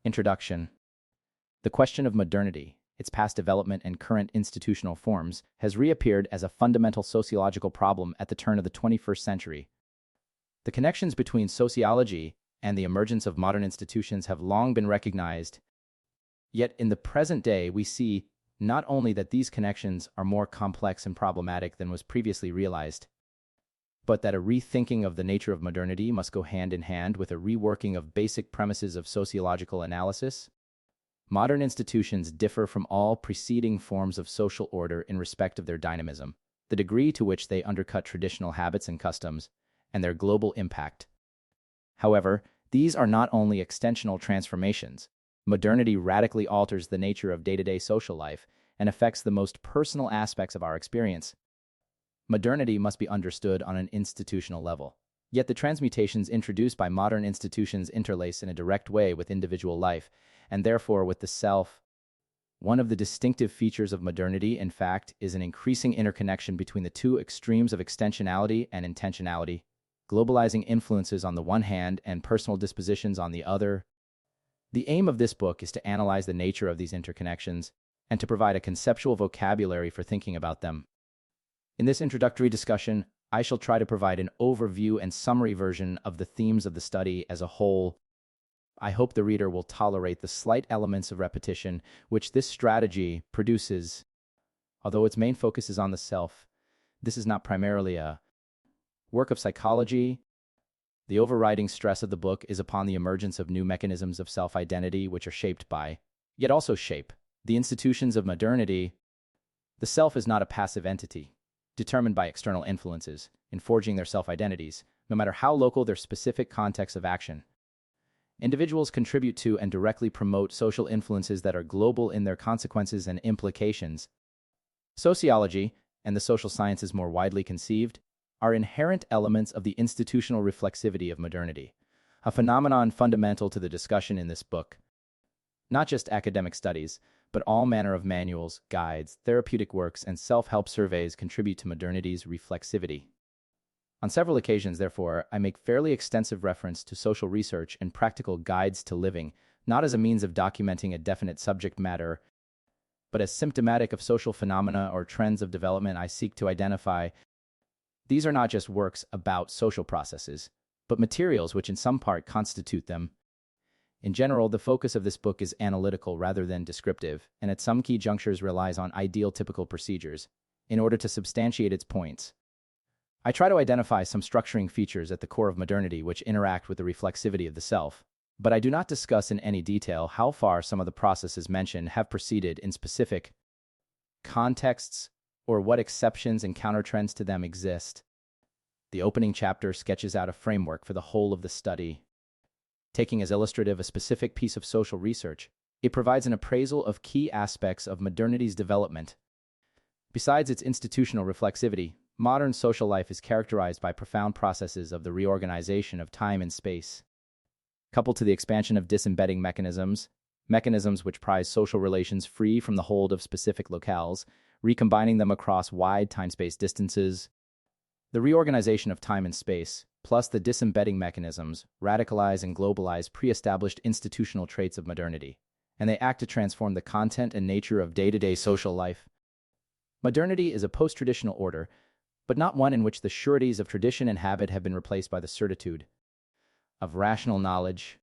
Introduction. The question of modernity, its past development and current institutional forms, has reappeared as a fundamental sociological problem at the turn of the 21st century. The connections between sociology and the emergence of modern institutions have long been recognized. Yet in the present day, we see not only that these connections are more complex and problematic than was previously realized, but that a rethinking of the nature of modernity must go hand in hand with a reworking of basic premises of sociological analysis. Modern institutions differ from all preceding forms of social order in respect of their dynamism, the degree to which they undercut traditional habits and customs, and their global impact. However, these are not only extensional transformations. Modernity radically alters the nature of day-to-day social life and affects the most personal aspects of our experience. Modernity must be understood on an institutional level. Yet the transmutations introduced by modern institutions interlace in a direct way with individual life, and therefore with the self. One of the distinctive features of modernity, in fact, is an increasing interconnection between the two extremes of extensionality and intentionality, globalizing influences on the one hand and personal dispositions on the other. The aim of this book is to analyze the nature of these interconnections and to provide a conceptual vocabulary for thinking about them. In this introductory discussion, I shall try to provide an overview and summary version of the themes of the study as a whole. I hope the reader will tolerate the slight elements of repetition which this strategy produces. Although its main focus is on the self, this is not primarily a work of psychology. The overriding stress of the book is upon the emergence of new mechanisms of self-identity which are shaped by, yet also shape, the institutions of modernity. The self is not a passive entity, determined by external influences, in forging their self-identities, no matter how local their specific context of action. Individuals contribute to and directly promote social influences that are global in their consequences and implications. Sociology, and the social sciences more widely conceived, are inherent elements of the institutional reflexivity of modernity, a phenomenon fundamental to the discussion in this book. Not just academic studies, but all manner of manuals, guides, therapeutic works, and self-help surveys contribute to modernity's reflexivity. On several occasions, therefore, I make fairly extensive reference to social research and practical guides to living, not as a means of documenting a definite subject matter, but as symptomatic of social phenomena or trends of development I seek to identify. These are not just works about social processes, but materials which in some part constitute them. In general, the focus of this book is analytical rather than descriptive, and at some key junctures relies on ideal typical procedures in order to substantiate its points. I try to identify some structuring features at the core of modernity which interact with the reflexivity of the self, but I do not discuss in any detail how far some of the processes mentioned have proceeded in specific contexts or what exceptions and countertrends to them exist. The opening chapter sketches out a framework for the whole of the study. Taking as illustrative a specific piece of social research, it provides an appraisal of key aspects of modernity's development. Besides its institutional reflexivity, modern social life is characterized by profound processes of the reorganization of time and space. Coupled to the expansion of disembedding mechanisms which prize social relations free from the hold of specific locales, recombining them across wide time-space distances. The reorganization of time and space, plus the disembedding mechanisms, radicalize and globalize pre-established institutional traits of modernity, and they act to transform the content and nature of day-to-day social life. Modernity is a post-traditional order, but not one in which the sureties of tradition and habit have been replaced by the certitude of rational knowledge.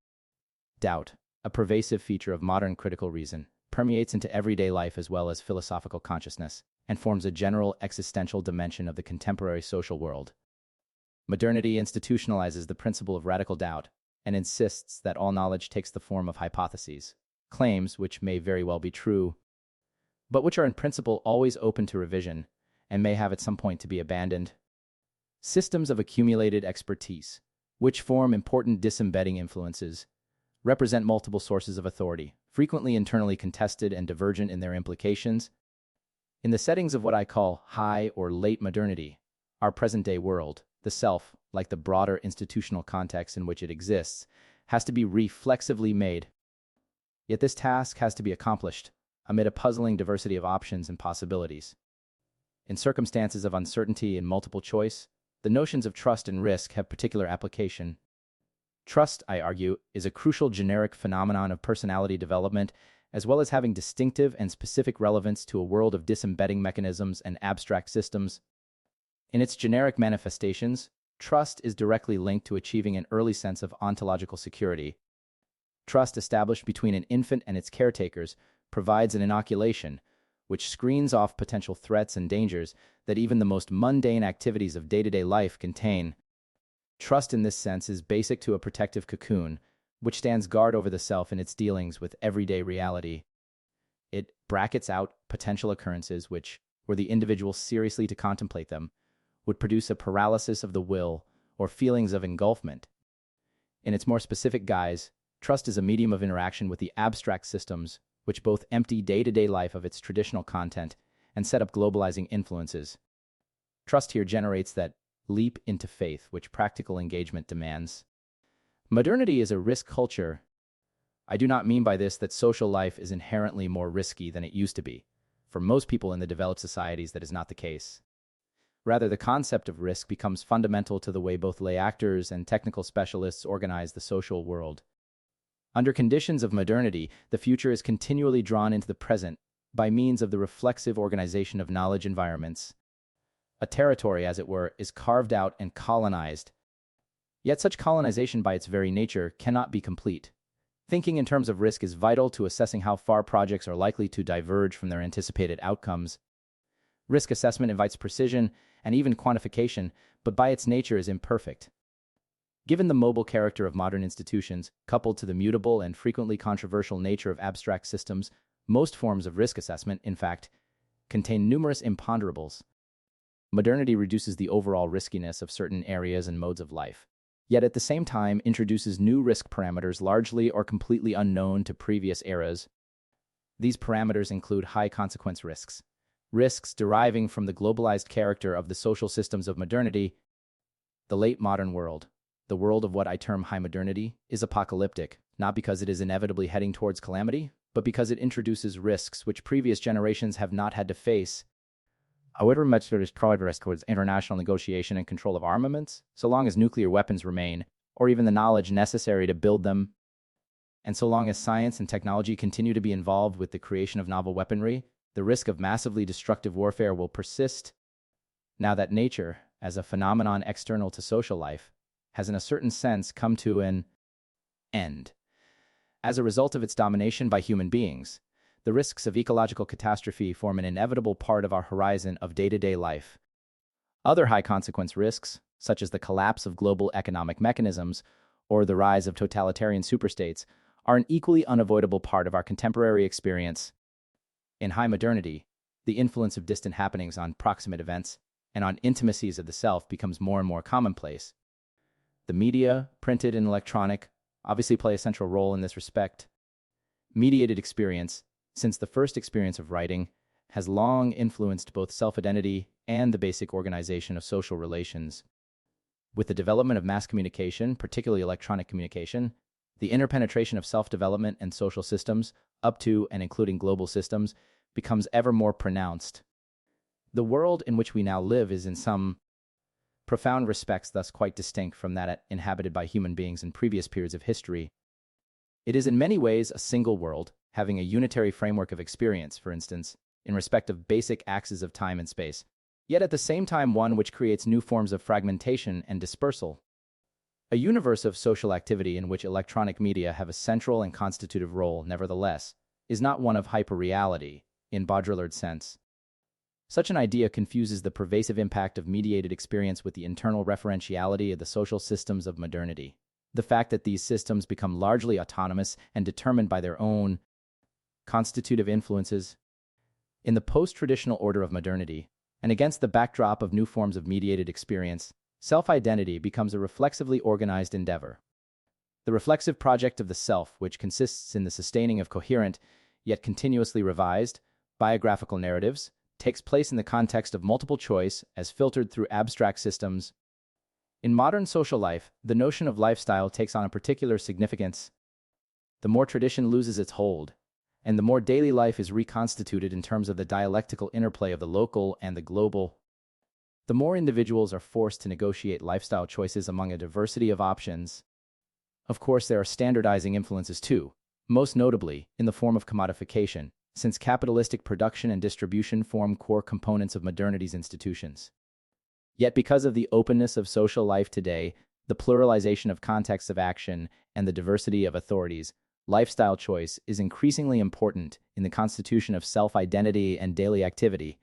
Doubt, a pervasive feature of modern critical reason, permeates into everyday life as well as philosophical consciousness, and forms a general existential dimension of the contemporary social world. Modernity institutionalizes the principle of radical doubt and insists that all knowledge takes the form of hypotheses, claims which may very well be true, but which are in principle always open to revision and may have at some point to be abandoned. Systems of accumulated expertise, which form important disembedding influences, represent multiple sources of authority, frequently internally contested and divergent in their implications. In the settings of what I call high or late modernity, our present-day world, the self, like the broader institutional context in which it exists, has to be reflexively made. Yet this task has to be accomplished amid a puzzling diversity of options and possibilities. In circumstances of uncertainty and multiple choice, the notions of trust and risk have particular application. Trust, I argue, is a crucial generic phenomenon of personality development, as well as having distinctive and specific relevance to a world of disembedding mechanisms and abstract systems. In its generic manifestations, trust is directly linked to achieving an early sense of ontological security. Trust established between an infant and its caretakers provides an inoculation, which screens off potential threats and dangers that even the most mundane activities of day-to-day life contain. Trust in this sense is basic to a protective cocoon, which stands guard over the self in its dealings with everyday reality. It brackets out potential occurrences which, were the individual seriously to contemplate them, would produce a paralysis of the will or feelings of engulfment. In its more specific guise, trust is a medium of interaction with the abstract systems which both empty day-to-day life of its traditional content and set up globalizing influences. Trust here generates that leap into faith which practical engagement demands. Modernity is a risk culture. I do not mean by this that social life is inherently more risky than it used to be. For most people in the developed societies, that is not the case. Rather, the concept of risk becomes fundamental to the way both lay actors and technical specialists organize the social world. Under conditions of modernity, the future is continually drawn into the present by means of the reflexive organization of knowledge environments. A territory, as it were, is carved out and colonized. Yet such colonization by its very nature cannot be complete. Thinking in terms of risk is vital to assessing how far projects are likely to diverge from their anticipated outcomes. Risk assessment invites precision and even quantification, but by its nature is imperfect. Given the mobile character of modern institutions, coupled to the mutable and frequently controversial nature of abstract systems, most forms of risk assessment, in fact, contain numerous imponderables. Modernity reduces the overall riskiness of certain areas and modes of life, yet at the same time introduces new risk parameters largely or completely unknown to previous eras. These parameters include high-consequence risks, risks deriving from the globalized character of the social systems of modernity. The late modern world, the world of what I term high modernity, is apocalyptic, not because it is inevitably heading towards calamity, but because it introduces risks which previous generations have not had to face. However much there is progress towards international negotiation and control of armaments, so long as nuclear weapons remain, or even the knowledge necessary to build them, and so long as science and technology continue to be involved with the creation of novel weaponry, the risk of massively destructive warfare will persist. Now that nature, as a phenomenon external to social life, has in a certain sense come to an end. As a result of its domination by human beings, the risks of ecological catastrophe form an inevitable part of our horizon of day-to-day life. Other high-consequence risks, such as the collapse of global economic mechanisms or the rise of totalitarian superstates, are an equally unavoidable part of our contemporary experience. In high modernity, the influence of distant happenings on proximate events and on intimacies of the self becomes more and more commonplace. The media, printed and electronic, obviously play a central role in this respect. Mediated experience, since the first experience of writing, has long influenced both self-identity and the basic organization of social relations. With the development of mass communication, particularly electronic communication, the interpenetration of self-development and social systems, up to and including global systems, becomes ever more pronounced. The world in which we now live is in some profound respects thus quite distinct from that inhabited by human beings in previous periods of history. It is in many ways a single world, having a unitary framework of experience, for instance, in respect of basic axes of time and space, yet at the same time one which creates new forms of fragmentation and dispersal. A universe of social activity in which electronic media have a central and constitutive role, nevertheless, is not one of hyperreality, in Baudrillard's sense. Such an idea confuses the pervasive impact of mediated experience with the internal referentiality of the social systems of modernity. The fact that these systems become largely autonomous and determined by their own constitutive influences. In the post-traditional order of modernity, and against the backdrop of new forms of mediated experience, self-identity becomes a reflexively organized endeavor. The reflexive project of the self, which consists in the sustaining of coherent, yet continuously revised, biographical narratives, takes place in the context of multiple choice as filtered through abstract systems. In modern social life, the notion of lifestyle takes on a particular significance. The more tradition loses its hold, and the more daily life is reconstituted in terms of the dialectical interplay of the local and the global, the more individuals are forced to negotiate lifestyle choices among a diversity of options. Of course, there are standardizing influences too, most notably in the form of commodification, since capitalistic production and distribution form core components of modernity's institutions. Yet because of the openness of social life today, the pluralization of contexts of action, and the diversity of authorities, lifestyle choice is increasingly important in the constitution of self-identity and daily activity.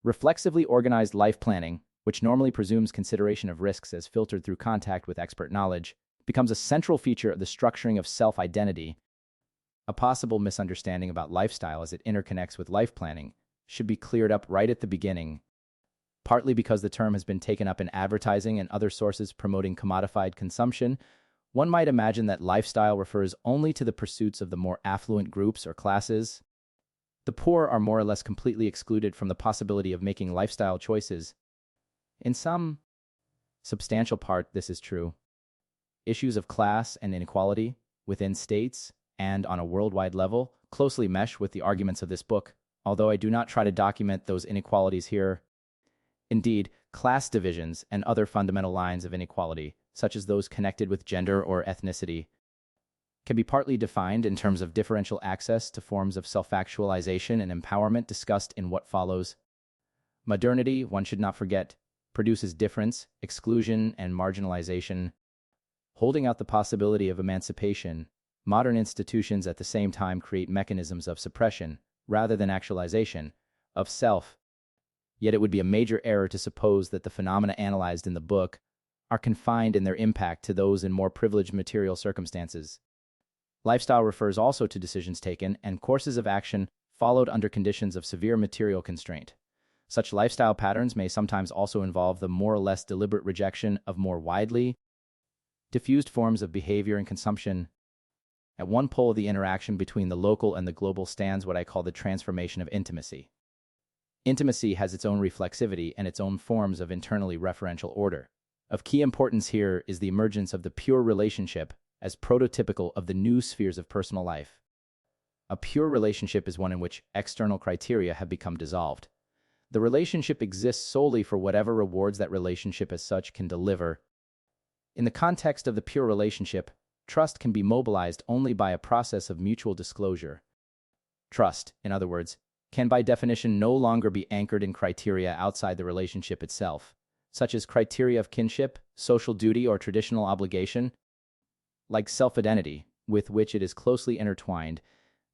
Reflexively organized life planning, which normally presumes consideration of risks as filtered through contact with expert knowledge, becomes a central feature of the structuring of self-identity. A possible misunderstanding about lifestyle as it interconnects with life planning should be cleared up right at the beginning. Partly because the term has been taken up in advertising and other sources promoting commodified consumption, one might imagine that lifestyle refers only to the pursuits of the more affluent groups or classes. The poor are more or less completely excluded from the possibility of making lifestyle choices. In some substantial part, this is true. Issues of class and inequality within states and on a worldwide level closely mesh with the arguments of this book, although I do not try to document those inequalities here. Indeed, class divisions and other fundamental lines of inequality, such as those connected with gender or ethnicity, can be partly defined in terms of differential access to forms of self-actualization and empowerment discussed in what follows. Modernity, one should not forget, produces difference, exclusion, and marginalization. Holding out the possibility of emancipation, modern institutions at the same time create mechanisms of suppression, rather than actualization, of self. Yet it would be a major error to suppose that the phenomena analyzed in the book are confined in their impact to those in more privileged material circumstances. Lifestyle refers also to decisions taken and courses of action followed under conditions of severe material constraint. Such lifestyle patterns may sometimes also involve the more or less deliberate rejection of more widely diffused forms of behavior and consumption. At one pole of the interaction between the local and the global stands what I call the transformation of intimacy. Intimacy has its own reflexivity and its own forms of internally referential order. Of key importance here is the emergence of the pure relationship as prototypical of the new spheres of personal life. A pure relationship is one in which external criteria have become dissolved. The relationship exists solely for whatever rewards that relationship as such can deliver. In the context of the pure relationship, trust can be mobilized only by a process of mutual disclosure. Trust, in other words, can by definition no longer be anchored in criteria outside the relationship itself, such as criteria of kinship, social duty, or traditional obligation. Like self-identity, with which it is closely intertwined,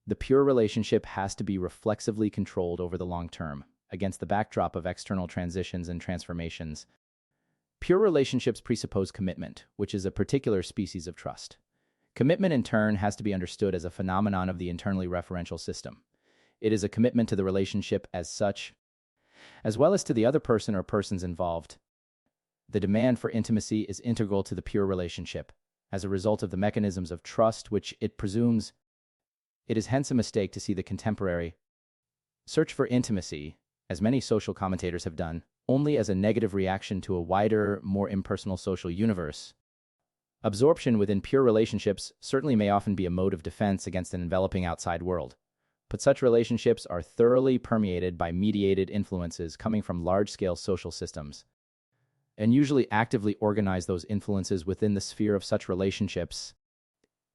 the pure relationship has to be reflexively controlled over the long term, against the backdrop of external transitions and transformations. Pure relationships presuppose commitment, which is a particular species of trust. Commitment, in turn, has to be understood as a phenomenon of the internally referential system. It is a commitment to the relationship as such, as well as to the other person or persons involved. The demand for intimacy is integral to the pure relationship, as a result of the mechanisms of trust which it presumes. It is hence a mistake to see the contemporary search for intimacy, as many social commentators have done, only as a negative reaction to a wider, more impersonal social universe. Absorption within pure relationships certainly may often be a mode of defense against an enveloping outside world, but such relationships are thoroughly permeated by mediated influences coming from large-scale social systems, and usually actively organize those influences within the sphere of such relationships.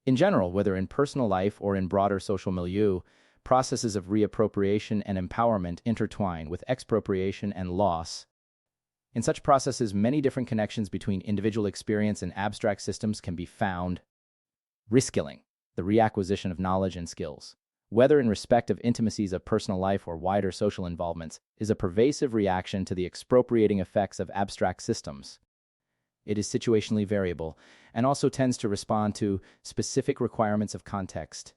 In general, whether in personal life or in broader social milieu, processes of reappropriation and empowerment intertwine with expropriation and loss. In such processes, many different connections between individual experience and abstract systems can be found. Reskilling, the reacquisition of knowledge and skills, whether in respect of intimacies of personal life or wider social involvements, is a pervasive reaction to the expropriating effects of abstract systems. It is situationally variable and also tends to respond to specific requirements of context.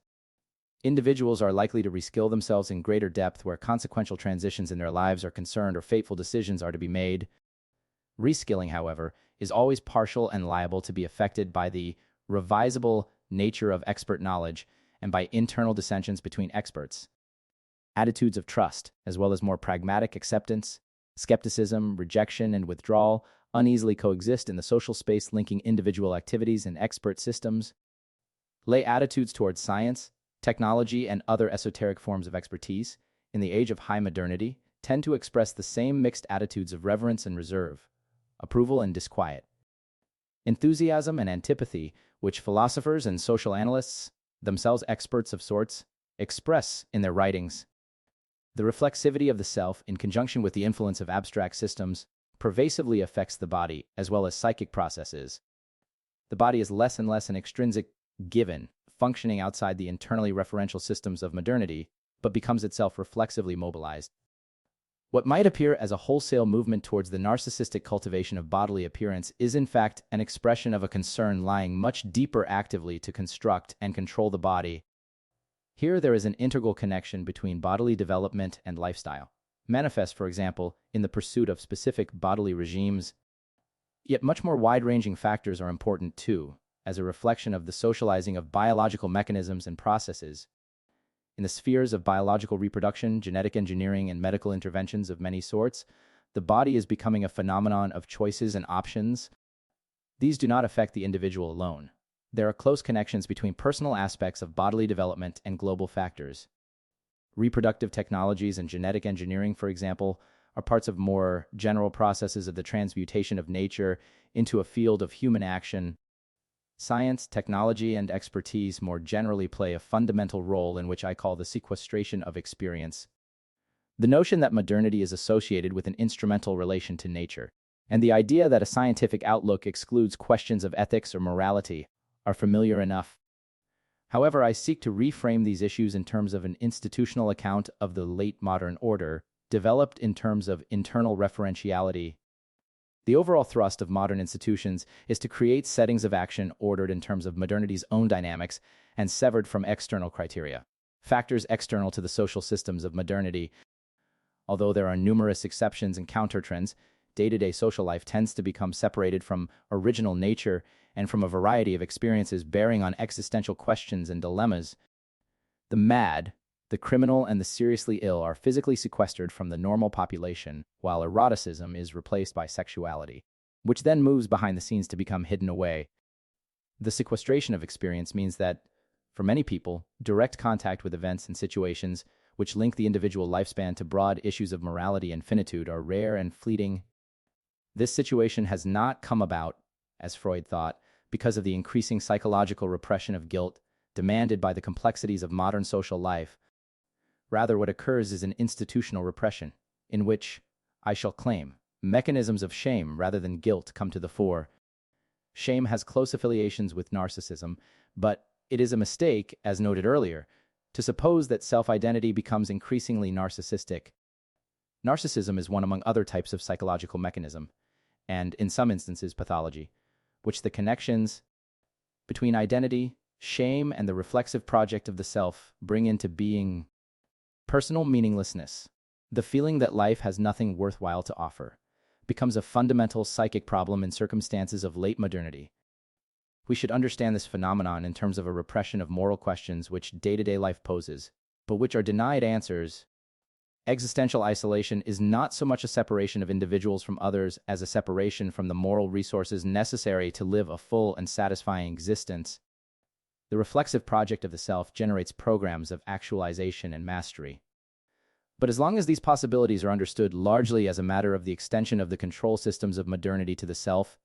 Individuals are likely to reskill themselves in greater depth where consequential transitions in their lives are concerned or fateful decisions are to be made. Reskilling, however, is always partial and liable to be affected by the revisable nature of expert knowledge and by internal dissensions between experts. Attitudes of trust, as well as more pragmatic acceptance, skepticism, rejection, and withdrawal, uneasily coexist in the social space linking individual activities and expert systems. Lay attitudes towards science, technology, and other esoteric forms of expertise, in the age of high modernity, tend to express the same mixed attitudes of reverence and reserve, approval and disquiet. Enthusiasm and antipathy, which philosophers and social analysts, themselves experts of sorts, express in their writings. The reflexivity of the self, in conjunction with the influence of abstract systems, pervasively affects the body as well as psychic processes. The body is less and less an extrinsic given, functioning outside the internally referential systems of modernity, but becomes itself reflexively mobilized. What might appear as a wholesale movement towards the narcissistic cultivation of bodily appearance is in fact an expression of a concern lying much deeper actively to construct and control the body. Here there is an integral connection between bodily development and lifestyle, manifest, for example, in the pursuit of specific bodily regimes. Yet much more wide-ranging factors are important too, as a reflection of the socializing of biological mechanisms and processes. In the spheres of biological reproduction, genetic engineering, and medical interventions of many sorts, the body is becoming a phenomenon of choices and options. These do not affect the individual alone. There are close connections between personal aspects of bodily development and global factors. Reproductive technologies and genetic engineering, for example, are parts of more general processes of the transmutation of nature into a field of human action. Science, technology, and expertise more generally play a fundamental role in which I call the sequestration of experience. The notion that modernity is associated with an instrumental relation to nature, and the idea that a scientific outlook excludes questions of ethics or morality, are familiar enough. However, I seek to reframe these issues in terms of an institutional account of the late modern order, developed in terms of internal referentiality. The overall thrust of modern institutions is to create settings of action ordered in terms of modernity's own dynamics and severed from external criteria, factors external to the social systems of modernity. Although there are numerous exceptions and countertrends, day-to-day social life tends to become separated from original nature and from a variety of experiences bearing on existential questions and dilemmas. The mad, the criminal, and the seriously ill are physically sequestered from the normal population, while eroticism is replaced by sexuality, which then moves behind the scenes to become hidden away. The sequestration of experience means that, for many people, direct contact with events and situations which link the individual lifespan to broad issues of morality and finitude are rare and fleeting. This situation has not come about, as Freud thought, because of the increasing psychological repression of guilt demanded by the complexities of modern social life. Rather, what occurs is an institutional repression, in which, I shall claim, mechanisms of shame rather than guilt come to the fore. Shame has close affiliations with narcissism, but it is a mistake, as noted earlier, to suppose that self-identity becomes increasingly narcissistic. Narcissism is one among other types of psychological mechanism, and in some instances pathology, which the connections between identity, shame, and the reflexive project of the self bring into being. Personal meaninglessness, the feeling that life has nothing worthwhile to offer, becomes a fundamental psychic problem in circumstances of late modernity. We should understand this phenomenon in terms of a repression of moral questions which day-to-day life poses, but which are denied answers. Existential isolation is not so much a separation of individuals from others as a separation from the moral resources necessary to live a full and satisfying existence. The reflexive project of the self generates programs of actualization and mastery. But as long as these possibilities are understood largely as a matter of the extension of the control systems of modernity to the self,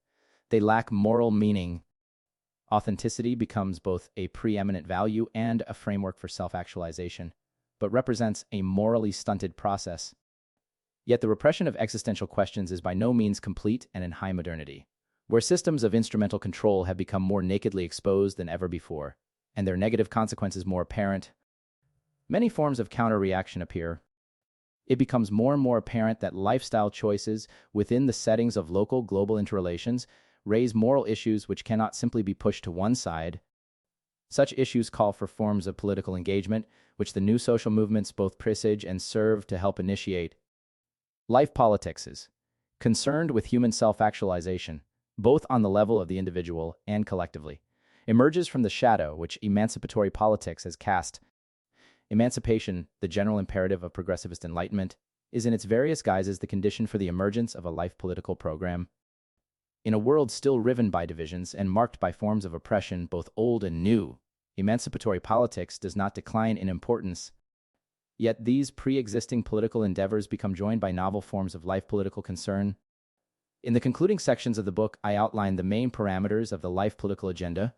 they lack moral meaning. Authenticity becomes both a preeminent value and a framework for self-actualization, but represents a morally stunted process. Yet the repression of existential questions is by no means complete and in high modernity, where systems of instrumental control have become more nakedly exposed than ever before, and their negative consequences more apparent. Many forms of counter-reaction appear. It becomes more and more apparent that lifestyle choices within the settings of local global interrelations raise moral issues which cannot simply be pushed to one side. Such issues call for forms of political engagement, which the new social movements both presage and serve to help initiate. Life politics is concerned with human self-actualization, both on the level of the individual and collectively, emerges from the shadow which emancipatory politics has cast. Emancipation, the general imperative of progressivist enlightenment, is in its various guises the condition for the emergence of a life political program. In a world still riven by divisions and marked by forms of oppression both old and new, emancipatory politics does not decline in importance. Yet these pre-existing political endeavors become joined by novel forms of life political concern. In the concluding sections of the book, I outline the main parameters of the life political agenda.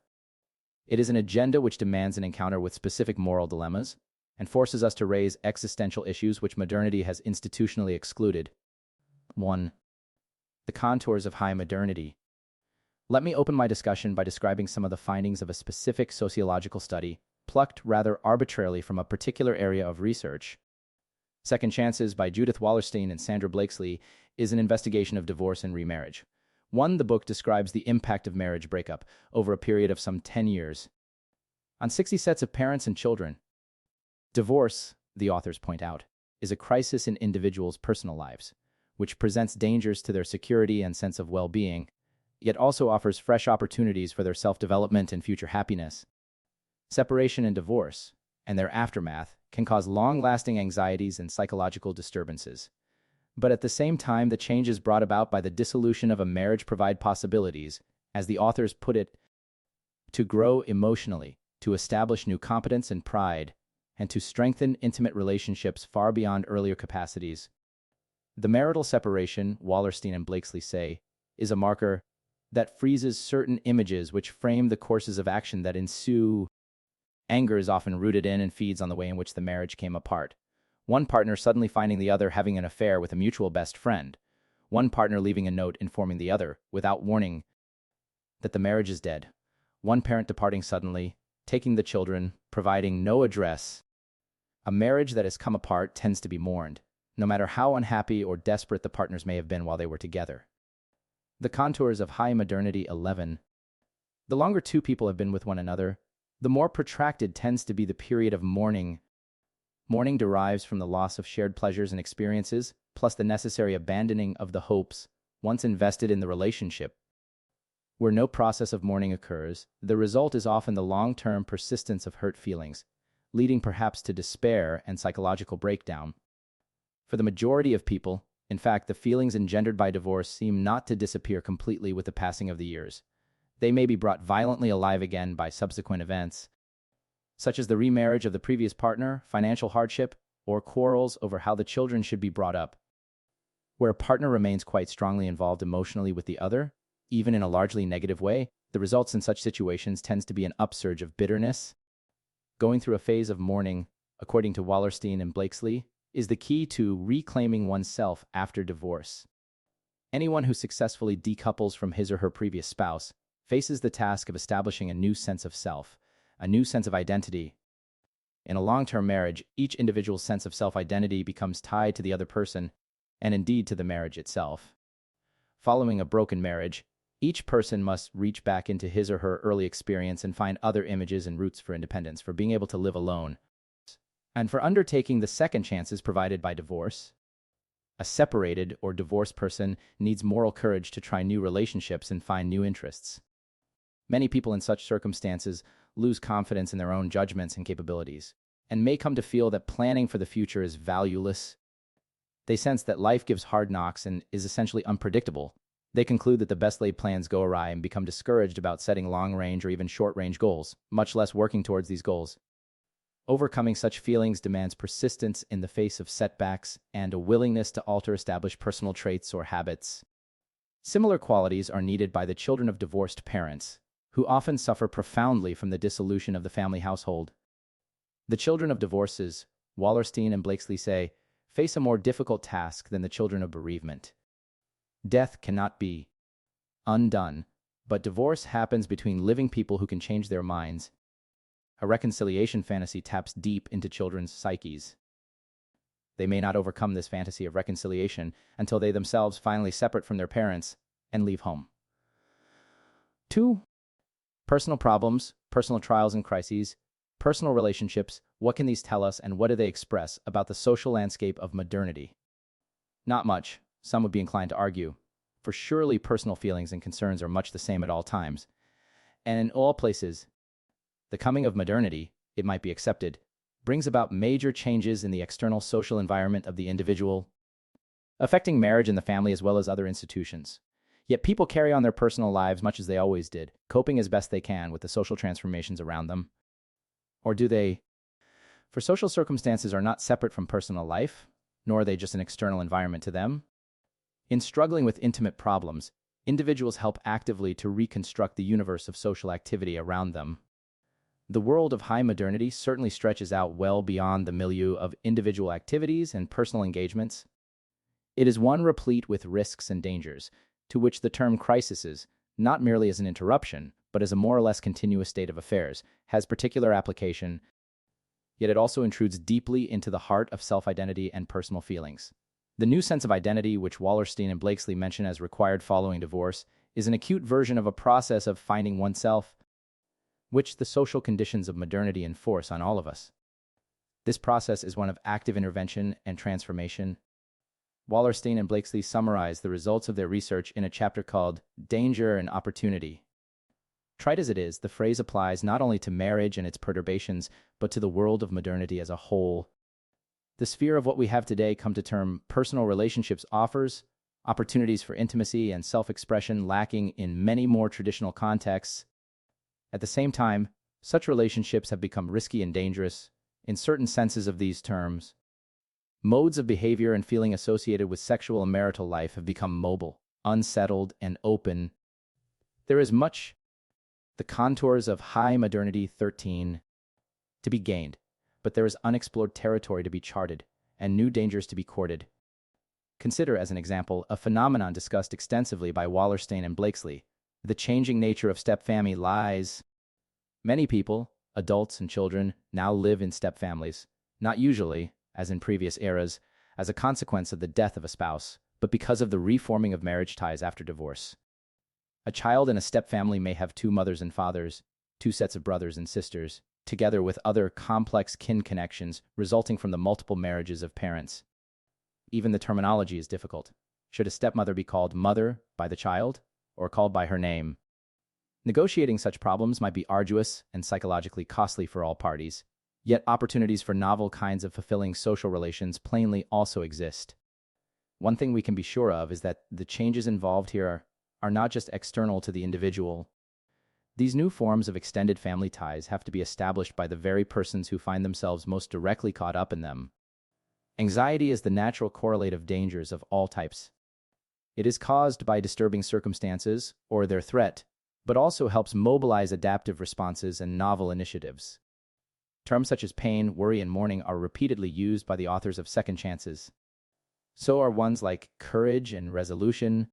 It is an agenda which demands an encounter with specific moral dilemmas and forces us to raise existential issues which modernity has institutionally excluded. 1. The contours of high modernity. Let me open my discussion by describing some of the findings of a specific sociological study, plucked rather arbitrarily from a particular area of research. Second Chances by Judith Wallerstein and Sandra Blakesley is an investigation of divorce and remarriage. The book describes the impact of marriage breakup over a period of some 10 years on 60 sets of parents and children. Divorce, the authors point out, is a crisis in individuals' personal lives, which presents dangers to their security and sense of well-being, yet also offers fresh opportunities for their self-development and future happiness. Separation and divorce, and their aftermath, can cause long-lasting anxieties and psychological disturbances. But at the same time, the changes brought about by the dissolution of a marriage provide possibilities, as the authors put it, to grow emotionally, to establish new competence and pride, and to strengthen intimate relationships far beyond earlier capacities. The marital separation, Wallerstein and Blakesley say, is a marker that freezes certain images which frame the courses of action that ensue. Anger is often rooted in and feeds on the way in which the marriage came apart. One partner suddenly finding the other having an affair with a mutual best friend. One partner leaving a note informing the other, without warning, that the marriage is dead. One parent departing suddenly, taking the children, providing no address. A marriage that has come apart tends to be mourned, no matter how unhappy or desperate the partners may have been while they were together. The contours of high modernity. 11. The longer two people have been with one another, the more protracted tends to be the period of mourning. Mourning derives from the loss of shared pleasures and experiences, plus the necessary abandoning of the hopes once invested in the relationship. Where no process of mourning occurs, the result is often the long-term persistence of hurt feelings, leading perhaps to despair and psychological breakdown. For the majority of people, in fact, the feelings engendered by divorce seem not to disappear completely with the passing of the years. They may be brought violently alive again by subsequent events, such as the remarriage of the previous partner, financial hardship, or quarrels over how the children should be brought up. Where a partner remains quite strongly involved emotionally with the other, even in a largely negative way, the results in such situations tends to be an upsurge of bitterness. Going through a phase of mourning, according to Wallerstein and Blakesley, is the key to reclaiming oneself after divorce. Anyone who successfully decouples from his or her previous spouse faces the task of establishing a new sense of self, a new sense of identity. In a long-term marriage, each individual's sense of self-identity becomes tied to the other person, and indeed to the marriage itself. Following a broken marriage, each person must reach back into his or her early experience and find other images and roots for independence, for being able to live alone, and for undertaking the second chances provided by divorce. A separated or divorced person needs moral courage to try new relationships and find new interests. Many people in such circumstances lose confidence in their own judgments and capabilities, and may come to feel that planning for the future is valueless. They sense that life gives hard knocks and is essentially unpredictable. They conclude that the best-laid plans go awry and become discouraged about setting long-range or even short-range goals, much less working towards these goals. Overcoming such feelings demands persistence in the face of setbacks and a willingness to alter established personal traits or habits. Similar qualities are needed by the children of divorced parents, who often suffer profoundly from the dissolution of the family household. The children of divorces, Wallerstein and Blakesley say, face a more difficult task than the children of bereavement. Death cannot be undone, but divorce happens between living people who can change their minds. A reconciliation fantasy taps deep into children's psyches. They may not overcome this fantasy of reconciliation until they themselves finally separate from their parents and leave home. 2. Personal problems, personal trials and crises, personal relationships. What can these tell us, and what do they express about the social landscape of modernity? Not much, some would be inclined to argue, for surely personal feelings and concerns are much the same at all times, and in all places. The coming of modernity, it might be accepted, brings about major changes in the external social environment of the individual, affecting marriage and the family as well as other institutions. Yet people carry on their personal lives much as they always did, coping as best they can with the social transformations around them. Or do they? For social circumstances are not separate from personal life, nor are they just an external environment to them. In struggling with intimate problems, individuals help actively to reconstruct the universe of social activity around them. The world of high modernity certainly stretches out well beyond the milieu of individual activities and personal engagements. It is one replete with risks and dangers, to which the term crises, not merely as an interruption, but as a more or less continuous state of affairs, has particular application, yet it also intrudes deeply into the heart of self-identity and personal feelings. The new sense of identity, which Wallerstein and Blakesley mention as required following divorce, is an acute version of a process of finding oneself, which the social conditions of modernity enforce on all of us. This process is one of active intervention and transformation. Wallerstein and Blakesley summarize the results of their research in a chapter called Danger and Opportunity. Trite as it is, the phrase applies not only to marriage and its perturbations, but to the world of modernity as a whole. The sphere of what we have today come to term personal relationships offers opportunities for intimacy and self-expression lacking in many more traditional contexts. At the same time, such relationships have become risky and dangerous in certain senses of these terms. Modes of behavior and feeling associated with sexual and marital life have become mobile, unsettled, and open. There is much the contours of high modernity 13 to be gained, but there is unexplored territory to be charted and new dangers to be courted. Consider, as an example, a phenomenon discussed extensively by Wallerstein and Blakesley, the changing nature of step-family lies. Many people, adults and children, now live in step-families, not usually, as in previous eras, as a consequence of the death of a spouse, but because of the reforming of marriage ties after divorce. A child in a step-family may have two mothers and fathers, two sets of brothers and sisters, together with other complex kin connections resulting from the multiple marriages of parents. Even the terminology is difficult. Should a stepmother be called mother by the child, or called by her name? Negotiating such problems might be arduous and psychologically costly for all parties, yet opportunities for novel kinds of fulfilling social relations plainly also exist. One thing we can be sure of is that the changes involved here are not just external to the individual. These new forms of extended family ties have to be established by the very persons who find themselves most directly caught up in them. Anxiety is the natural correlate of dangers of all types. It is caused by disturbing circumstances or their threat, but also helps mobilize adaptive responses and novel initiatives. Terms such as pain, worry, and mourning are repeatedly used by the authors of Second Chances. So are ones like courage and resolution.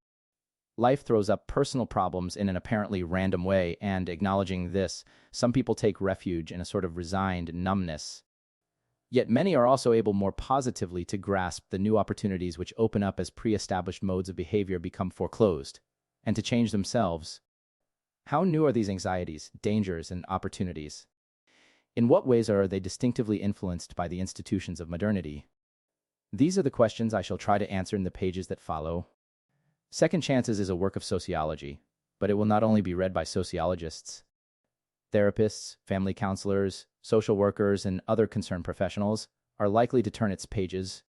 Life throws up personal problems in an apparently random way, and acknowledging this, some people take refuge in a sort of resigned numbness. Yet many are also able more positively to grasp the new opportunities which open up as pre-established modes of behavior become foreclosed, and to change themselves. How new are these anxieties, dangers, and opportunities? In what ways are they distinctively influenced by the institutions of modernity? These are the questions I shall try to answer in the pages that follow. Second Chances is a work of sociology, but it will not only be read by sociologists. Therapists, family counselors, social workers, and other concerned professionals are likely to turn its pages.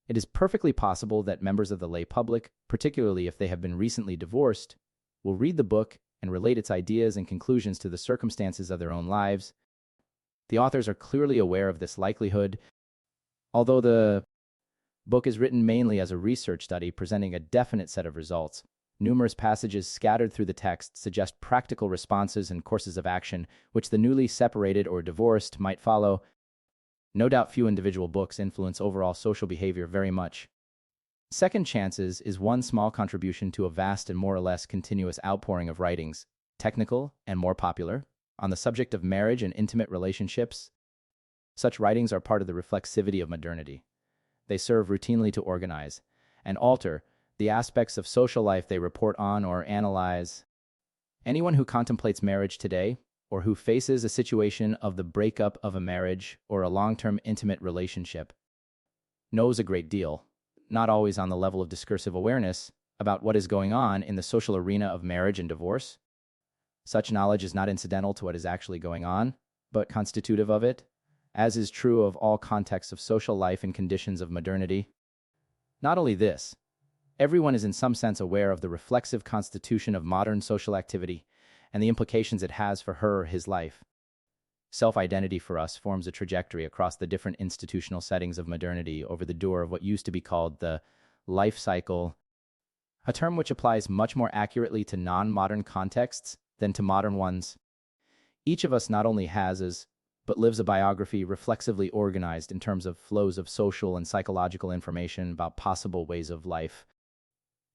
It is perfectly possible that members of the lay public, particularly if they have been recently divorced, will read the book and relate its ideas and conclusions to the circumstances of their own lives. The authors are clearly aware of this likelihood, although the book is written mainly as a research study presenting a definite set of results. Numerous passages scattered through the text suggest practical responses and courses of action which the newly separated or divorced might follow. No doubt few individual books influence overall social behavior very much. Second Chances is one small contribution to a vast and more or less continuous outpouring of writings, technical and more popular, on the subject of marriage and intimate relationships. Such writings are part of the reflexivity of modernity. They serve routinely to organize and alter the aspects of social life they report on or analyze. Anyone who contemplates marriage today, or who faces a situation of the breakup of a marriage or a long-term intimate relationship, knows a great deal, not always on the level of discursive awareness, about what is going on in the social arena of marriage and divorce. Such knowledge is not incidental to what is actually going on, but constitutive of it, as is true of all contexts of social life and conditions of modernity. Not only this, everyone is in some sense aware of the reflexive constitution of modern social activity and the implications it has for her or his life. Self-identity for us forms a trajectory across the different institutional settings of modernity over the door of what used to be called the life cycle. a term which applies much more accurately to non-modern contexts than to modern ones. Each of us not only has, but lives a biography reflexively organized in terms of flows of social and psychological information about possible ways of life.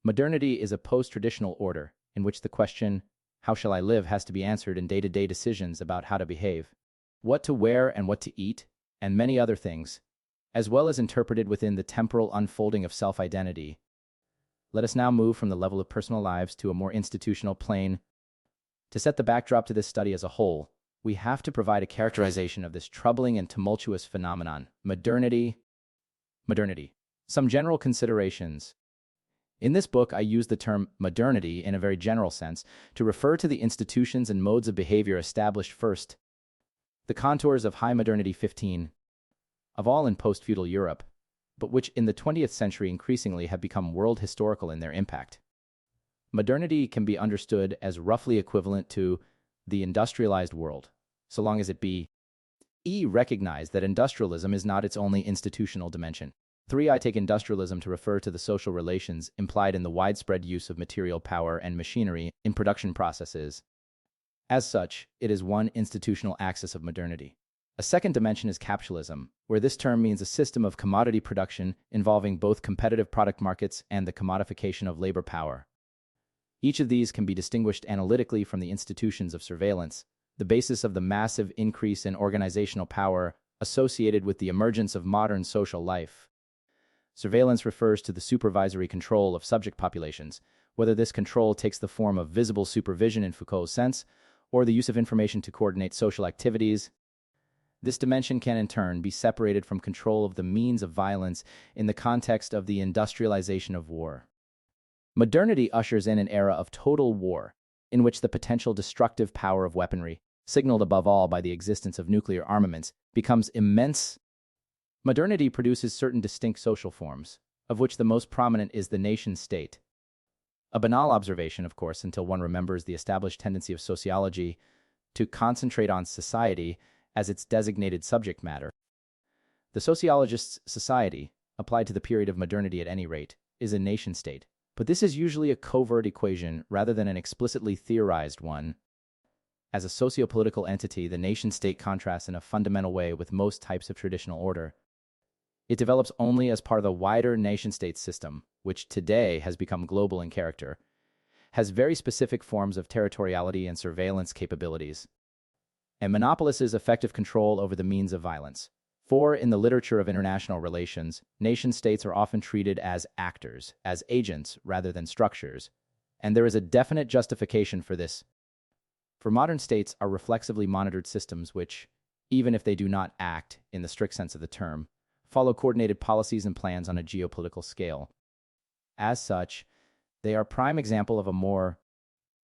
Modernity is a post-traditional order in which the question, how shall I live, has to be answered in day-to-day decisions about how to behave, what to wear and what to eat, and many other things, as well as interpreted within the temporal unfolding of self-identity. Let us now move from the level of personal lives to a more institutional plane. To set the backdrop to this study as a whole, we have to provide a characterization of this troubling and tumultuous phenomenon, modernity. Some general considerations. In this book, I use the term modernity in a very general sense to refer to the institutions and modes of behavior established first, the contours of high modernity 15, of all in post-feudal Europe, but which in the 20th century increasingly have become world historical in their impact. Modernity can be understood as roughly equivalent to the industrialized world, so long as it be recognize that industrialism is not its only institutional dimension. 3. I take industrialism to refer to the social relations implied in the widespread use of material power and machinery in production processes. As such, it is one institutional axis of modernity. A second dimension is capitalism, where this term means a system of commodity production involving both competitive product markets and the commodification of labor power. Each of these can be distinguished analytically from the institutions of surveillance, the basis of the massive increase in organizational power associated with the emergence of modern social life. Surveillance refers to the supervisory control of subject populations, whether this control takes the form of visible supervision in Foucault's sense, or the use of information to coordinate social activities. This dimension can in turn be separated from control of the means of violence in the context of the industrialization of war. Modernity ushers in an era of total war, in which the potential destructive power of weaponry, signaled above all by the existence of nuclear armaments, becomes immense. Modernity produces certain distinct social forms, of which the most prominent is the nation-state. A banal observation, of course, until one remembers the established tendency of sociology to concentrate on society as its designated subject matter. The sociologist's society, applied to the period of modernity at any rate, is a nation-state, but this is usually a covert equation rather than an explicitly theorized one. As a sociopolitical entity, the nation-state contrasts in a fundamental way with most types of traditional order. It develops only as part of the wider nation-state system, which today has become global in character, has very specific forms of territoriality and surveillance capabilities, and monopolizes effective control over the means of violence. 4. In the literature of international relations, nation-states are often treated as actors, as agents rather than structures, and there is a definite justification for this. For modern states are reflexively monitored systems which, even if they do not act in the strict sense of the term, follow coordinated policies and plans on a geopolitical scale. As such, they are a prime example of a more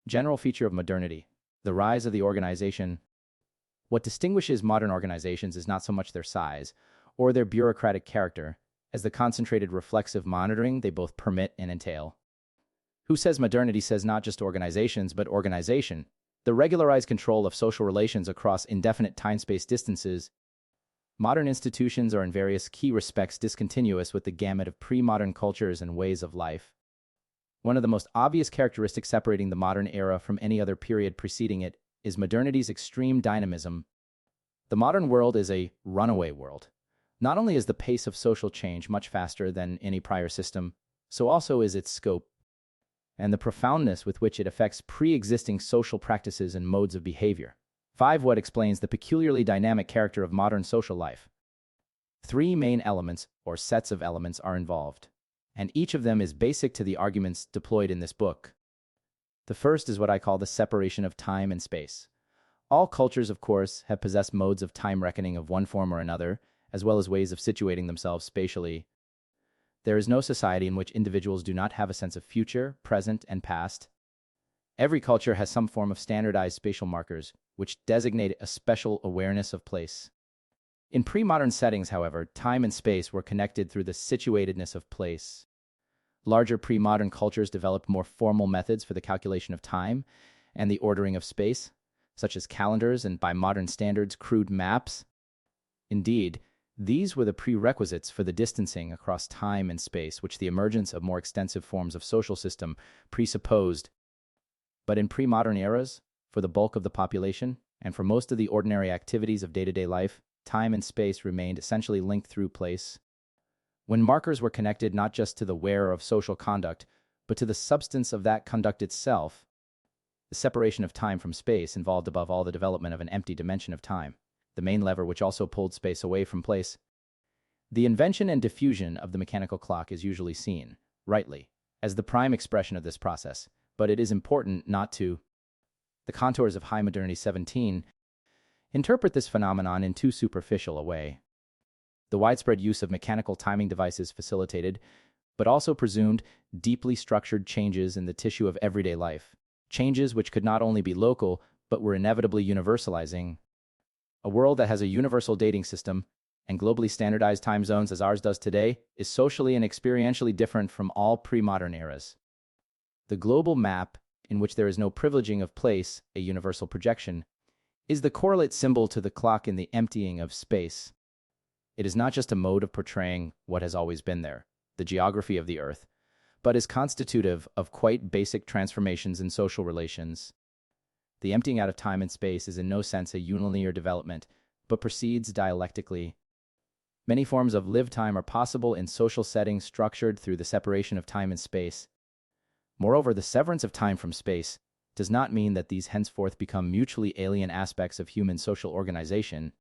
general feature of modernity, the rise of the organization. What distinguishes modern organizations is not so much their size or their bureaucratic character as the concentrated reflexive monitoring they both permit and entail. Who says modernity says not just organizations, but organization, the regularized control of social relations across indefinite time-space distances. Modern institutions are in various key respects discontinuous with the gamut of pre-modern cultures and ways of life. One of the most obvious characteristics separating the modern era from any other period preceding it is modernity's extreme dynamism. The modern world is a runaway world. Not only is the pace of social change much faster than any prior system, so also is its scope and the profoundness with which it affects pre-existing social practices and modes of behavior. 5. What explains the peculiarly dynamic character of modern social life? 3 main elements, or sets of elements, are involved, and each of them is basic to the arguments deployed in this book. The first is what I call the separation of time and space. All cultures, of course, have possessed modes of time reckoning of one form or another, as well as ways of situating themselves spatially. There is no society in which individuals do not have a sense of future, present, and past. Every culture has some form of standardized spatial markers, which designate a special awareness of place. In pre-modern settings, however, time and space were connected through the situatedness of place. Larger pre-modern cultures developed more formal methods for the calculation of time and the ordering of space, such as calendars and, by modern standards, crude maps. Indeed, These were the prerequisites for the distancing across time and space, which the emergence of more extensive forms of social system presupposed. But in pre-modern eras, for the bulk of the population, and for most of the ordinary activities of day-to-day life, time and space remained essentially linked through place. When markers were connected not just to the wearer of social conduct, but to the substance of that conduct itself, the separation of time from space involved above all the development of an empty dimension of time, the main lever which also pulled space away from place. The invention and diffusion of the mechanical clock is usually seen, rightly, as the prime expression of this process, but it is important not to. The contours of High Modernity 17 interpret this phenomenon in too superficial a way. The widespread use of mechanical timing devices facilitated, but also presumed, deeply structured changes in the tissue of everyday life, changes which could not only be local, but were inevitably universalizing. A world that has a universal dating system and globally standardized time zones as ours does today is socially and experientially different from all pre-modern eras. The global map, in which there is no privileging of place, a universal projection, is the correlate symbol to the clock in the emptying of space. It is not just a mode of portraying what has always been there, the geography of the Earth, but is constitutive of quite basic transformations in social relations. The emptying out of time and space is in no sense a unilinear development, but proceeds dialectically. Many forms of lived time are possible in social settings structured through the separation of time and space. Moreover, the severance of time from space does not mean that these henceforth become mutually alien aspects of human social organization.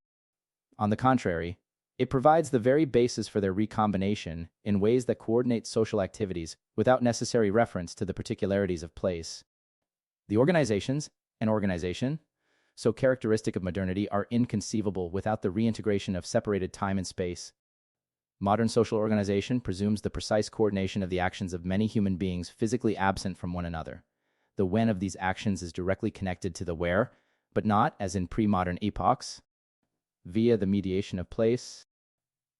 On the contrary, it provides the very basis for their recombination in ways that coordinate social activities without necessary reference to the particularities of place. The organizations and organization, so characteristic of modernity, are inconceivable without the reintegration of separated time and space. Modern social organization presumes the precise coordination of the actions of many human beings physically absent from one another. The when of these actions is directly connected to the where, but not, as in pre-modern epochs, via the mediation of place.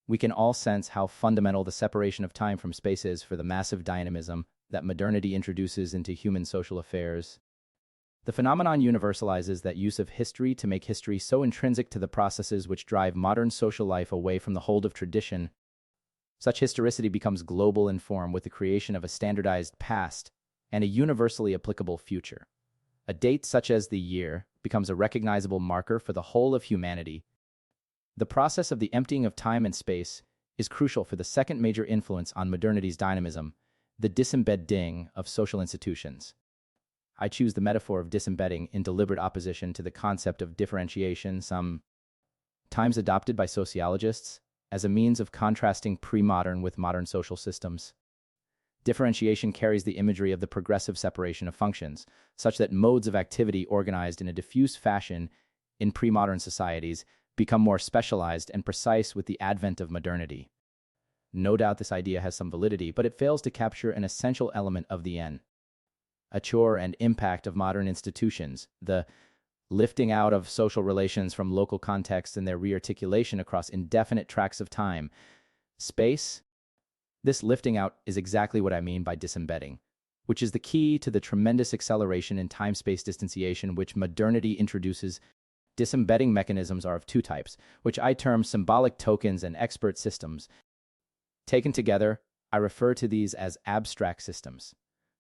We can all sense how fundamental the separation of time from space is for the massive dynamism that modernity introduces into human social affairs. The phenomenon universalizes that use of history to make history so intrinsic to the processes which drive modern social life away from the hold of tradition. Such historicity becomes global in form with the creation of a standardized past and a universally applicable future. A date such as the year becomes a recognizable marker for the whole of humanity. The process of the emptying of time and space is crucial for the second major influence on modernity's dynamism, the disembedding of social institutions. I choose the metaphor of disembedding in deliberate opposition to the concept of differentiation, sometimes adopted by sociologists as a means of contrasting pre-modern with modern social systems. Differentiation carries the imagery of the progressive separation of functions, such that modes of activity organized in a diffuse fashion in pre-modern societies become more specialized and precise with the advent of modernity. No doubt this idea has some validity, but it fails to capture an essential element of the nature and impact of modern institutions, the lifting out of social relations from local contexts and their rearticulation across indefinite tracts of time, space. This lifting out is exactly what I mean by disembedding, which is the key to the tremendous acceleration in time-space distanciation which modernity introduces. Disembedding mechanisms are of two types, which I term symbolic tokens and expert systems. Taken together, I refer to these as abstract systems.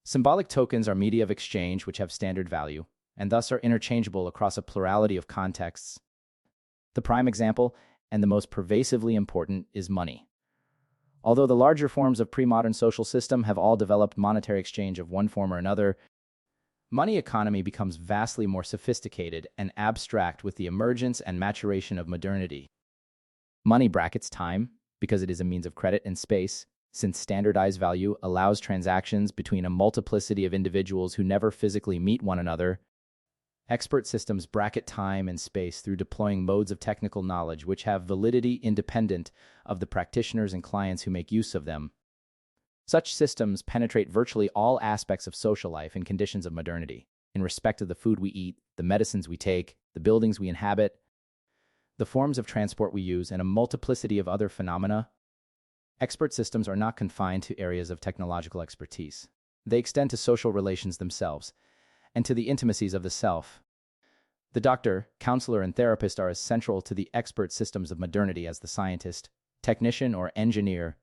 Symbolic tokens are media of exchange which have standard value, and thus are interchangeable across a plurality of contexts. The prime example, and the most pervasively important, is money. Although the larger forms of pre-modern social system have all developed monetary exchange of one form or another, money economy becomes vastly more sophisticated and abstract with the emergence and maturation of modernity. Money brackets time, because it is a means of credit and space, since standardized value allows transactions between a multiplicity of individuals who never physically meet one another. Expert systems bracket time and space through deploying modes of technical knowledge which have validity independent of the practitioners and clients who make use of them. Such systems penetrate virtually all aspects of social life in conditions of modernity, in respect of the food we eat, the medicines we take, the buildings we inhabit, the forms of transport we use, and a multiplicity of other phenomena. Expert systems are not confined to areas of technological expertise. They extend to social relations themselves, and to the intimacies of the self. The doctor, counselor, and therapist are as central to the expert systems of modernity as the scientist, technician, or engineer.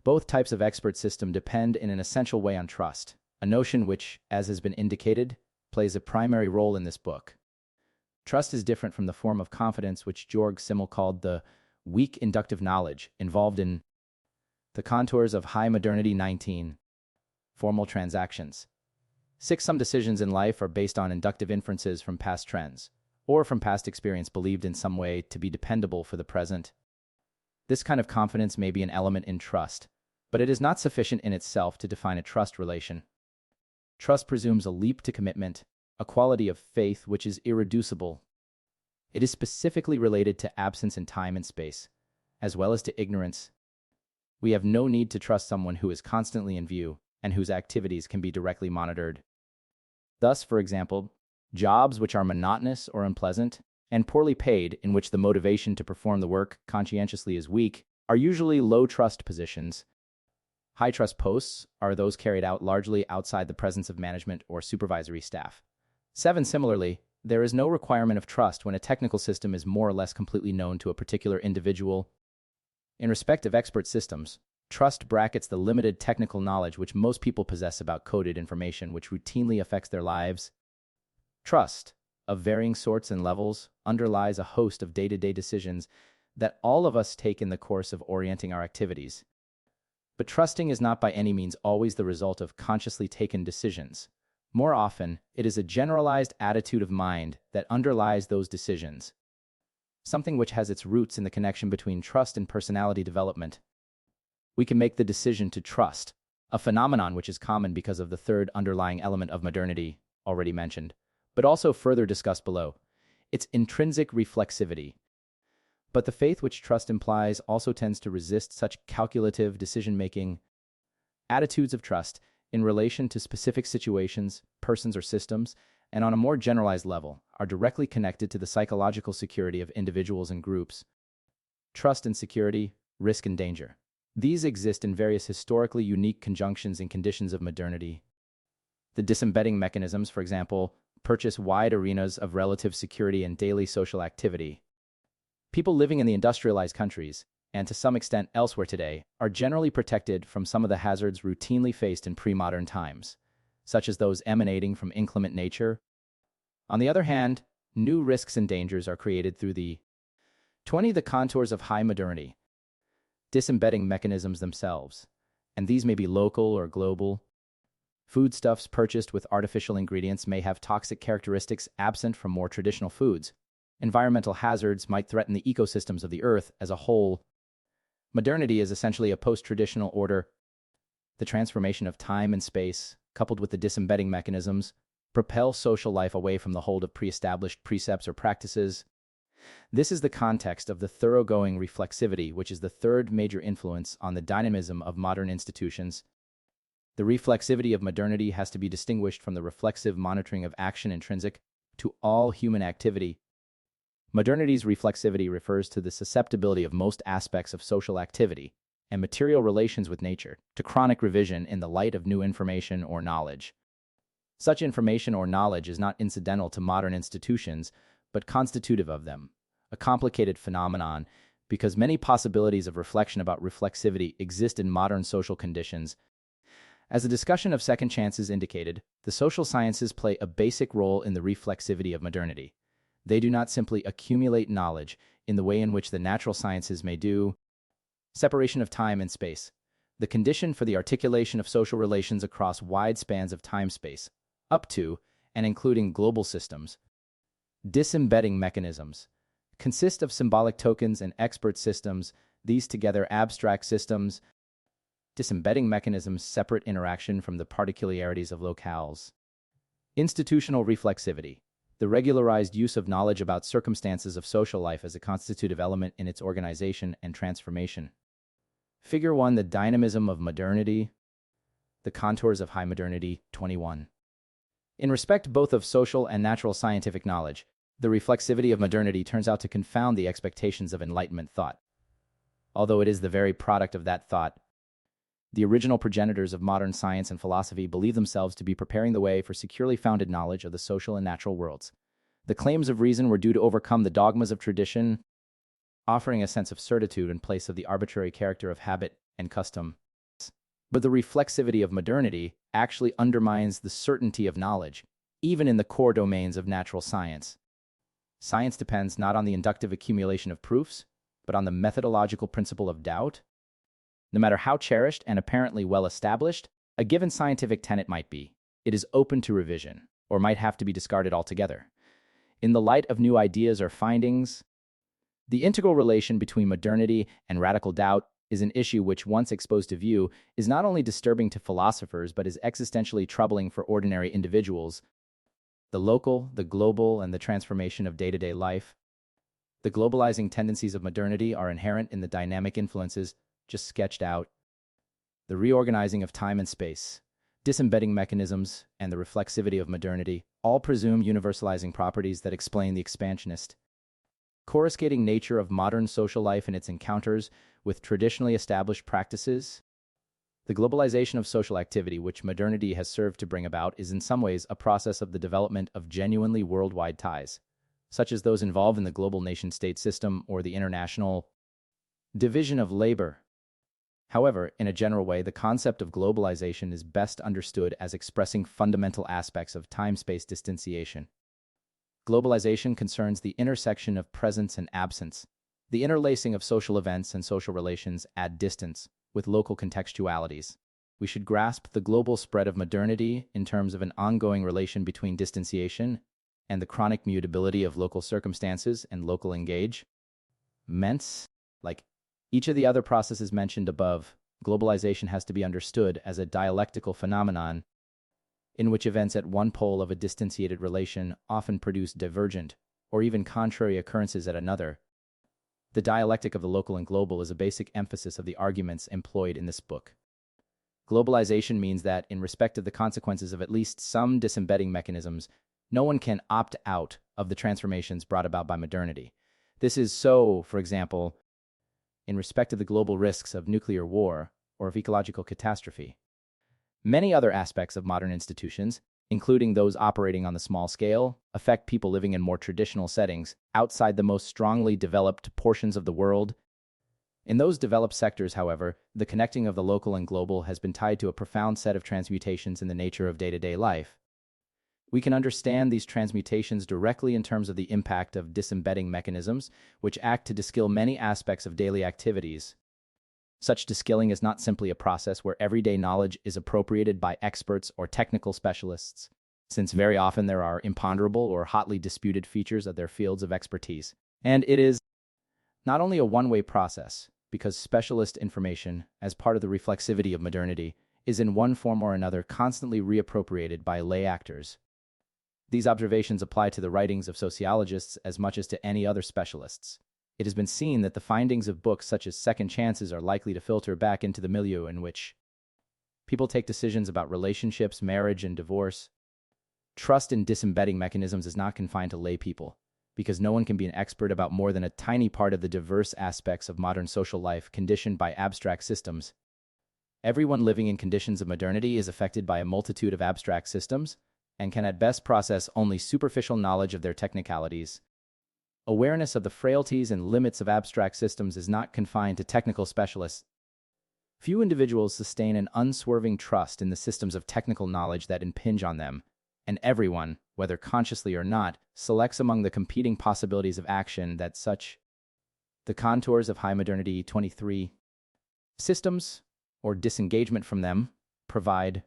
Both types of expert system depend in an essential way on trust, a notion which, as has been indicated, plays a primary role in this book. Trust is different from the form of confidence which Georg Simmel called the weak inductive knowledge involved in the contours of high modernity. 19. Formal transactions. 6. Some decisions in life are based on inductive inferences from past trends, or from past experience believed in some way to be dependable for the present. This kind of confidence may be an element in trust, but it is not sufficient in itself to define a trust relation. Trust presumes a leap to commitment, a quality of faith which is irreducible. It is specifically related to absence in time and space, as well as to ignorance. We have no need to trust someone who is constantly in view and whose activities can be directly monitored. Thus, for example, jobs which are monotonous or unpleasant and poorly paid, in which the motivation to perform the work conscientiously is weak, are usually low-trust positions. High-trust posts are those carried out largely outside the presence of management or supervisory staff. 7. Similarly, there is no requirement of trust when a technical system is more or less completely known to a particular individual. In respect of expert systems, trust brackets the limited technical knowledge which most people possess about coded information which routinely affects their lives. Trust, of varying sorts and levels, underlies a host of day-to-day decisions that all of us take in the course of orienting our activities. But trusting is not by any means always the result of consciously taken decisions. More often, it is a generalized attitude of mind that underlies those decisions, something which has its roots in the connection between trust and personality development. We can make the decision to trust, a phenomenon which is common because of the third underlying element of modernity, already mentioned, but also further discussed below, its intrinsic reflexivity. But the faith which trust implies also tends to resist such calculative decision-making. Attitudes of trust, in relation to specific situations, persons, or systems, and on a more generalized level, are directly connected to the psychological security of individuals and groups. Trust and security, risk and danger. These exist in various historically unique conjunctions and conditions of modernity. The disembedding mechanisms, for example, purchase wide arenas of relative security and daily social activity. People living in the industrialized countries, and to some extent elsewhere today, are generally protected from some of the hazards routinely faced in pre-modern times, such as those emanating from inclement nature. On the other hand, new risks and dangers are created through the 20. The contours of high modernity. Disembedding mechanisms themselves, and these may be local or global. Foodstuffs purchased with artificial ingredients may have toxic characteristics absent from more traditional foods. Environmental hazards might threaten the ecosystems of the Earth as a whole. Modernity is essentially a post-traditional order. The transformation of time and space, coupled with the disembedding mechanisms, propel social life away from the hold of pre-established precepts or practices. This is the context of the thoroughgoing reflexivity, which is the third major influence on the dynamism of modern institutions. The reflexivity of modernity has to be distinguished from the reflexive monitoring of action intrinsic to all human activity. Modernity's reflexivity refers to the susceptibility of most aspects of social activity and material relations with nature to chronic revision in the light of new information or knowledge. Such information or knowledge is not incidental to modern institutions, but constitutive of them, a complicated phenomenon because many possibilities of reflection about reflexivity exist in modern social conditions. As the discussion of second chances indicated, the social sciences play a basic role in the reflexivity of modernity. They do not simply accumulate knowledge in the way in which the natural sciences may do. Separation of time and space, the condition for the articulation of social relations across wide spans of time-space, up to and including global systems. Disembedding mechanisms consist of symbolic tokens and expert systems, these together abstract systems. Disembedding mechanisms separate interaction from the particularities of locales. Institutional reflexivity, the regularized use of knowledge about circumstances of social life as a constitutive element in its organization and transformation. Figure 1. The dynamism of modernity. The contours of high modernity. 21. In respect both of social and natural scientific knowledge, the reflexivity of modernity turns out to confound the expectations of Enlightenment thought. Although it is the very product of that thought, the original progenitors of modern science and philosophy believe themselves to be preparing the way for securely founded knowledge of the social and natural worlds. The claims of reason were due to overcome the dogmas of tradition, offering a sense of certitude in place of the arbitrary character of habit and custom. But the reflexivity of modernity actually undermines the certainty of knowledge, even in the core domains of natural science. Science depends not on the inductive accumulation of proofs, but on the methodological principle of doubt. No matter how cherished and apparently well established a given scientific tenet might be, it is open to revision, or might have to be discarded altogether. In the light of new ideas or findings, the integral relation between modernity and radical doubt is an issue which, once exposed to view, is not only disturbing to philosophers but is existentially troubling for ordinary individuals. The local, the global, and the transformation of day-to-day life. The globalizing tendencies of modernity are inherent in the dynamic influences just sketched out. The reorganizing of time and space, disembedding mechanisms, and the reflexivity of modernity all presume universalizing properties that explain the expansionist, coruscating nature of modern social life in its encounters with traditionally established practices. The globalization of social activity, which modernity has served to bring about, is in some ways a process of the development of genuinely worldwide ties, such as those involved in the global nation-state system or the international division of labor. However, in a general way, the concept of globalization is best understood as expressing fundamental aspects of time-space distanciation. Globalization concerns the intersection of presence and absence, the interlacing of social events and social relations at distance with local contextualities. We should grasp the global spread of modernity in terms of an ongoing relation between distanciation and the chronic mutability of local circumstances and local engagements. Like each of the other processes mentioned above, globalization has to be understood as a dialectical phenomenon in which events at one pole of a distanciated relation often produce divergent or even contrary occurrences at another. The dialectic of the local and global is a basic emphasis of the arguments employed in this book. Globalization means that, in respect of the consequences of at least some disembedding mechanisms, no one can opt out of the transformations brought about by modernity. This is so, for example, in respect of the global risks of nuclear war or of ecological catastrophe. Many other aspects of modern institutions, including those operating on the small scale, affect people living in more traditional settings outside the most strongly developed portions of the world. In those developed sectors, however, the connecting of the local and global has been tied to a profound set of transmutations in the nature of day-to-day life. We can understand these transmutations directly in terms of the impact of disembedding mechanisms, which act to deskill many aspects of daily activities. Such deskilling is not simply a process where everyday knowledge is appropriated by experts or technical specialists, since very often there are imponderable or hotly disputed features of their fields of expertise. And it is not only a one-way process, because specialist information, as part of the reflexivity of modernity, is in one form or another constantly reappropriated by lay actors. These observations apply to the writings of sociologists as much as to any other specialists. It has been seen that the findings of books such as Second Chances are likely to filter back into the milieu in which people take decisions about relationships, marriage, and divorce. Trust in disembedding mechanisms is not confined to lay people, because no one can be an expert about more than a tiny part of the diverse aspects of modern social life conditioned by abstract systems. Everyone living in conditions of modernity is affected by a multitude of abstract systems and can at best process only superficial knowledge of their technicalities. Awareness of the frailties and limits of abstract systems is not confined to technical specialists. Few individuals sustain an unswerving trust in the systems of technical knowledge that impinge on them, and everyone, whether consciously or not, selects among the competing possibilities of action that such the contours of high modernity 23 systems, or disengagement from them, provide.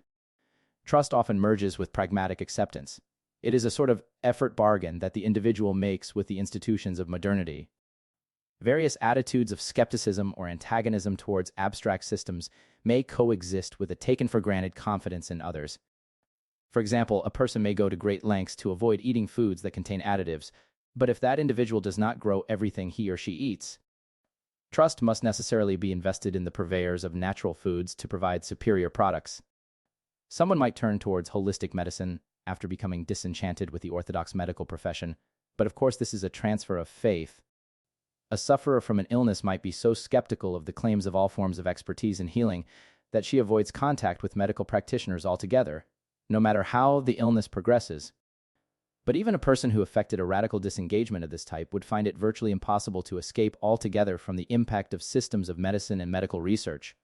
Trust often merges with pragmatic acceptance. It is a sort of effort bargain that the individual makes with the institutions of modernity. Various attitudes of skepticism or antagonism towards abstract systems may coexist with a taken-for-granted confidence in others. For example, a person may go to great lengths to avoid eating foods that contain additives, but if that individual does not grow everything he or she eats, trust must necessarily be invested in the purveyors of natural foods to provide superior products. Someone might turn towards holistic medicine after becoming disenchanted with the orthodox medical profession, but of course this is a transfer of faith. A sufferer from an illness might be so skeptical of the claims of all forms of expertise in healing that she avoids contact with medical practitioners altogether, no matter how the illness progresses. But even a person who affected a radical disengagement of this type would find it virtually impossible to escape altogether from the impact of systems of medicine and medical research.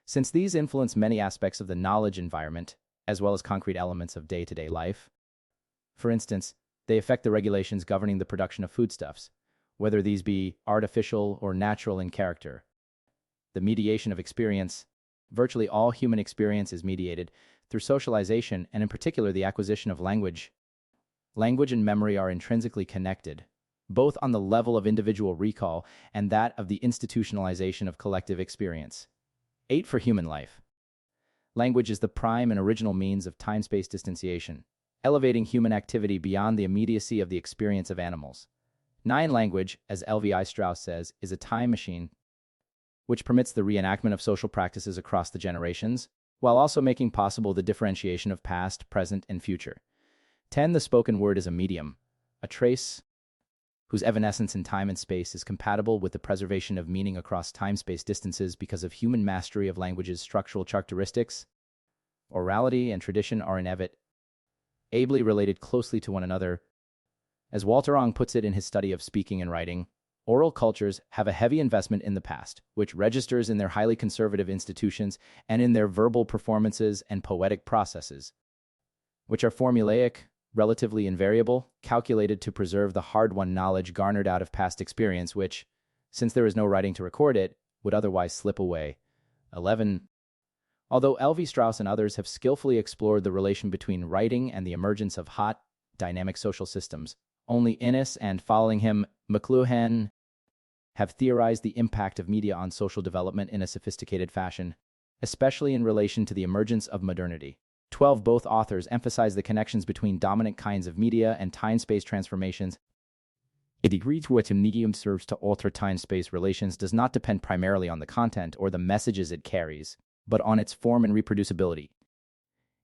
Since these influence many aspects of the knowledge environment, as well as concrete elements of day-to-day life. For instance, they affect the regulations governing the production of foodstuffs, whether these be artificial or natural in character. The mediation of experience. Virtually all human experience is mediated through socialization and in particular the acquisition of language. Language and memory are intrinsically connected, both on the level of individual recall and that of the institutionalization of collective experience. 8 for human life. Language is the prime and original means of time-space distanciation, elevating human activity beyond the immediacy of the experience of animals. 9. Language, as Levi Strauss says, is a time machine which permits the reenactment of social practices across the generations, while also making possible the differentiation of past, present, and future. 10. The spoken word is a medium, a trace whose evanescence in time and space is compatible with the preservation of meaning across time-space distances because of human mastery of language's structural characteristics. Orality and tradition are inevitably related closely to one another. As Walter Ong puts it in his study of speaking and writing, oral cultures have a heavy investment in the past, which registers in their highly conservative institutions and in their verbal performances and poetic processes, which are formulaic, relatively invariable, calculated to preserve the hard-won knowledge garnered out of past experience which, since there is no writing to record it, would otherwise slip away. 11. Although Levi Strauss and others have skillfully explored the relation between writing and the emergence of hot, dynamic social systems, only Innes and, following him, McLuhan have theorized the impact of media on social development in a sophisticated fashion, especially in relation to the emergence of modernity. 12. Both authors emphasize the connections between dominant kinds of media and time-space transformations. The degree to which a medium serves to alter time-space relations does not depend primarily on the content or the messages it carries, but on its form and reproducibility.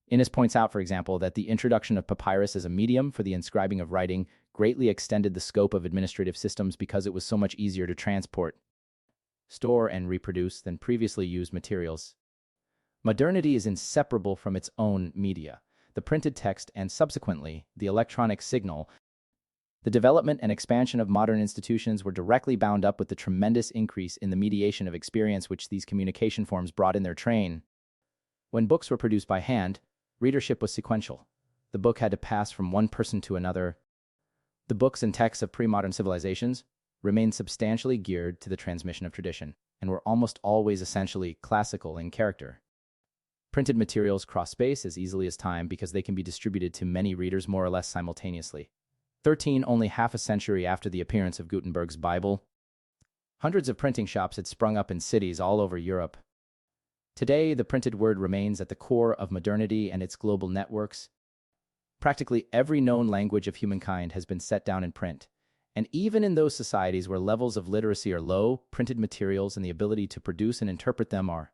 Innes points out, for example, that the introduction of papyrus as a medium for the inscribing of writing greatly extended the scope of administrative systems because it was so much easier to transport, store, and reproduce than previously used materials. Modernity is inseparable from its own media, the printed text and, subsequently, the electronic signal. The development and expansion of modern institutions were directly bound up with the tremendous increase in the mediation of experience which these communication forms brought in their train. When books were produced by hand, readership was sequential. The book had to pass from one person to another. The books and texts of pre-modern civilizations remained substantially geared to the transmission of tradition and were almost always essentially classical in character. Printed materials cross space as easily as time because they can be distributed to many readers more or less simultaneously. 13. Only half a century after the appearance of Gutenberg's Bible, hundreds of printing shops had sprung up in cities all over Europe. Today, the printed word remains at the core of modernity and its global networks. Practically every known language of humankind has been set down in print, and even in those societies where levels of literacy are low, printed materials and the ability to produce and interpret them are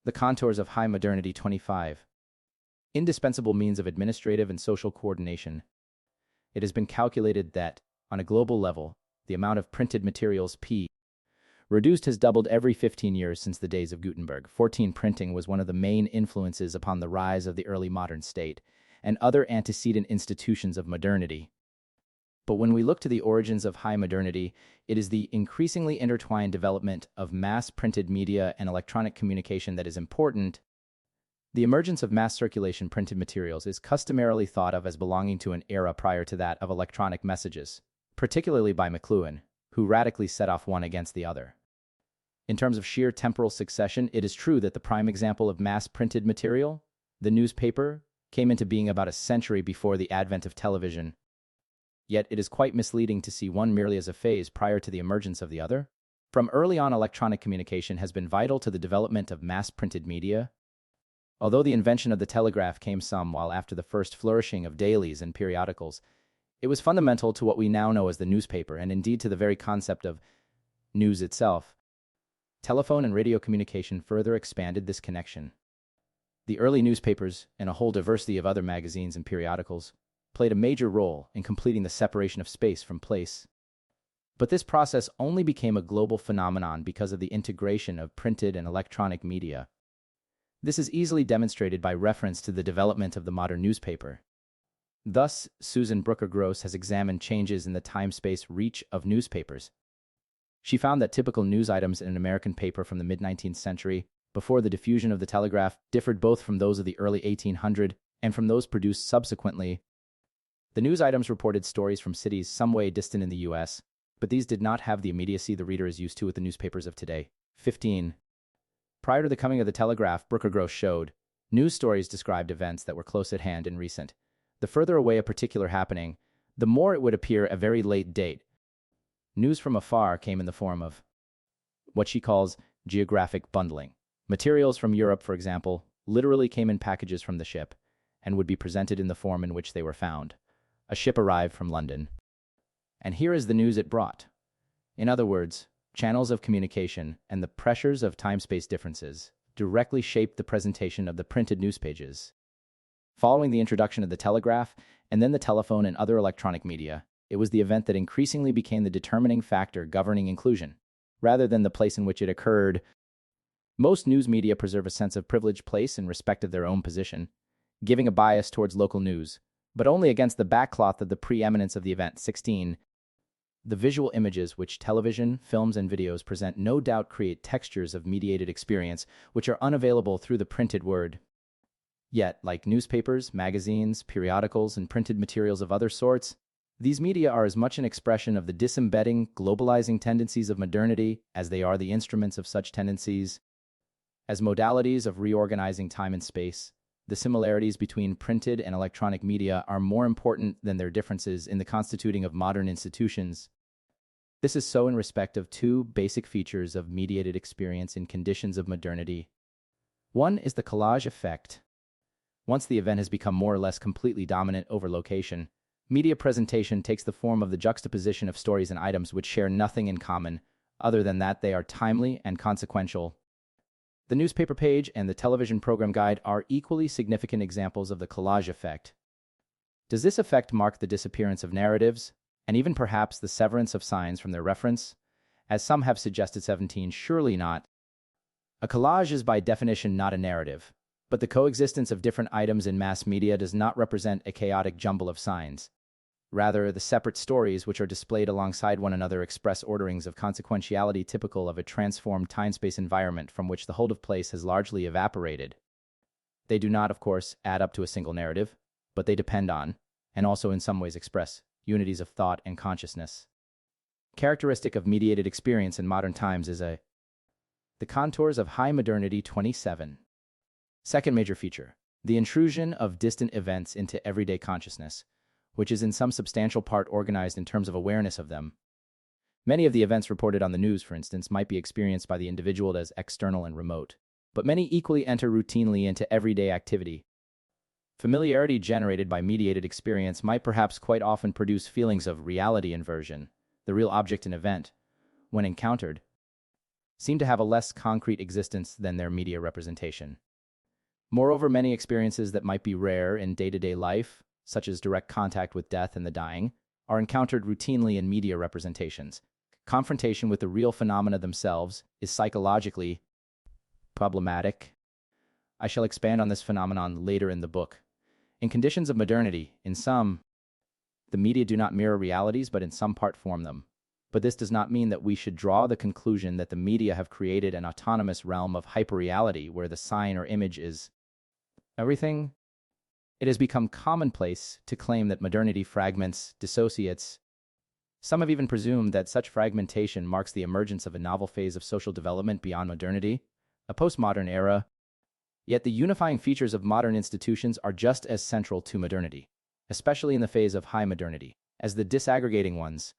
the contours of high modernity. 25. Indispensable means of administrative and social coordination. It has been calculated that, on a global level, the amount of printed materials reduced has doubled every 15 years since the days of Gutenberg. 14. Printing was one of the main influences upon the rise of the early modern state and other antecedent institutions of modernity. But when we look to the origins of high modernity, it is the increasingly intertwined development of mass-printed media and electronic communication that is important. The emergence of mass circulation printed materials is customarily thought of as belonging to an era prior to that of electronic messages, particularly by McLuhan, who radically set off one against the other. In terms of sheer temporal succession, it is true that the prime example of mass-printed material, the newspaper, came into being about a century before the advent of television. Yet it is quite misleading to see one merely as a phase prior to the emergence of the other. From early on, electronic communication has been vital to the development of mass-printed media. Although the invention of the telegraph came some while after the first flourishing of dailies and periodicals, it was fundamental to what we now know as the newspaper and indeed to the very concept of news itself. Telephone and radio communication further expanded this connection. The early newspapers, and a whole diversity of other magazines and periodicals, played a major role in completing the separation of space from place. But this process only became a global phenomenon because of the integration of printed and electronic media. This is easily demonstrated by reference to the development of the modern newspaper. Thus, Susan Brooker-Gross has examined changes in the time-space reach of newspapers. She found that typical news items in an American paper from the mid-19th century, before the diffusion of the telegraph, differed both from those of the early 1800s and from those produced subsequently. The news items reported stories from cities some way distant in the U.S., but these did not have the immediacy the reader is used to with the newspapers of today. 15. Prior to the coming of the telegraph, Brooker-Gross showed, news stories described events that were close at hand and recent. The further away a particular happening, the more it would appear a very late date. News from afar came in the form of what she calls geographic bundling. Materials from Europe, for example, literally came in packages from the ship and would be presented in the form in which they were found. A ship arrived from London, and here is the news it brought. In other words, channels of communication and the pressures of time-space differences directly shaped the presentation of the printed news pages. Following the introduction of the telegraph and then the telephone and other electronic media, it was the event that increasingly became the determining factor governing inclusion, rather than the place in which it occurred. Most news media preserve a sense of privileged place in respect of their own position, giving a bias towards local news, but only against the backcloth of the preeminence of the event. 16. The visual images which television, films, and videos present no doubt create textures of mediated experience which are unavailable through the printed word. Yet, like newspapers, magazines, periodicals, and printed materials of other sorts, these media are as much an expression of the disembedding, globalizing tendencies of modernity as they are the instruments of such tendencies. As modalities of reorganizing time and space, the similarities between printed and electronic media are more important than their differences in the constituting of modern institutions. This is so in respect of two basic features of mediated experience in conditions of modernity. One is the collage effect. Once the event has become more or less completely dominant over location, media presentation takes the form of the juxtaposition of stories and items which share nothing in common, other than that they are timely and consequential. The newspaper page and the television program guide are equally significant examples of the collage effect. Does this effect mark the disappearance of narratives, and even perhaps the severance of signs from their reference? As some have suggested. 17. Surely not. A collage is by definition not a narrative, but the coexistence of different items in mass media does not represent a chaotic jumble of signs. Rather, the separate stories which are displayed alongside one another express orderings of consequentiality typical of a transformed time-space environment from which the hold of place has largely evaporated. They do not, of course, add up to a single narrative, but they depend on, and also in some ways express, unities of thought and consciousness. Characteristic of mediated experience in modern times is the contours of high modernity. 27. Second major feature, the intrusion of distant events into everyday consciousness, which is in some substantial part organized in terms of awareness of them. Many of the events reported on the news, for instance, might be experienced by the individual as external and remote, but many equally enter routinely into everyday activity. Familiarity generated by mediated experience might perhaps quite often produce feelings of reality inversion. The real object and event, when encountered, seem to have a less concrete existence than their media representation. Moreover, many experiences that might be rare in day-to-day life, such as direct contact with death and the dying, are encountered routinely in media representations. Confrontation with the real phenomena themselves is psychologically problematic. I shall expand on this phenomenon later in the book. In conditions of modernity, the media do not mirror realities but in some part form them. But this does not mean that we should draw the conclusion that the media have created an autonomous realm of hyperreality where the sign or image is everything. It has become commonplace to claim that modernity fragments, dissociates. Some have even presumed that such fragmentation marks the emergence of a novel phase of social development beyond modernity, a postmodern era. Yet the unifying features of modern institutions are just as central to modernity, especially in the phase of high modernity, as the disaggregating ones.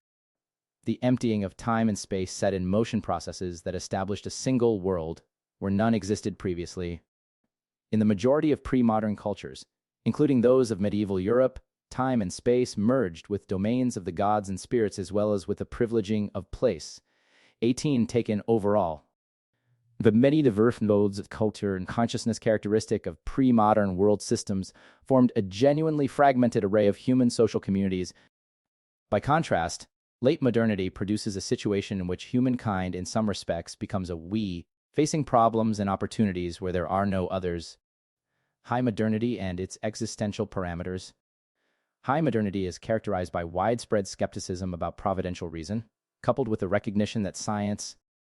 The emptying of time and space set in motion processes that established a single world where none existed previously. In the majority of pre-modern cultures, including those of medieval Europe, time and space merged with domains of the gods and spirits as well as with the privileging of place. 18. Taken overall, the many diverse modes of culture and consciousness characteristic of pre-modern world systems formed a genuinely fragmented array of human social communities. By contrast, late modernity produces a situation in which humankind in some respects becomes a we, facing problems and opportunities where there are no others. High modernity and its existential parameters. High modernity is characterized by widespread skepticism about providential reason, coupled with the recognition that science,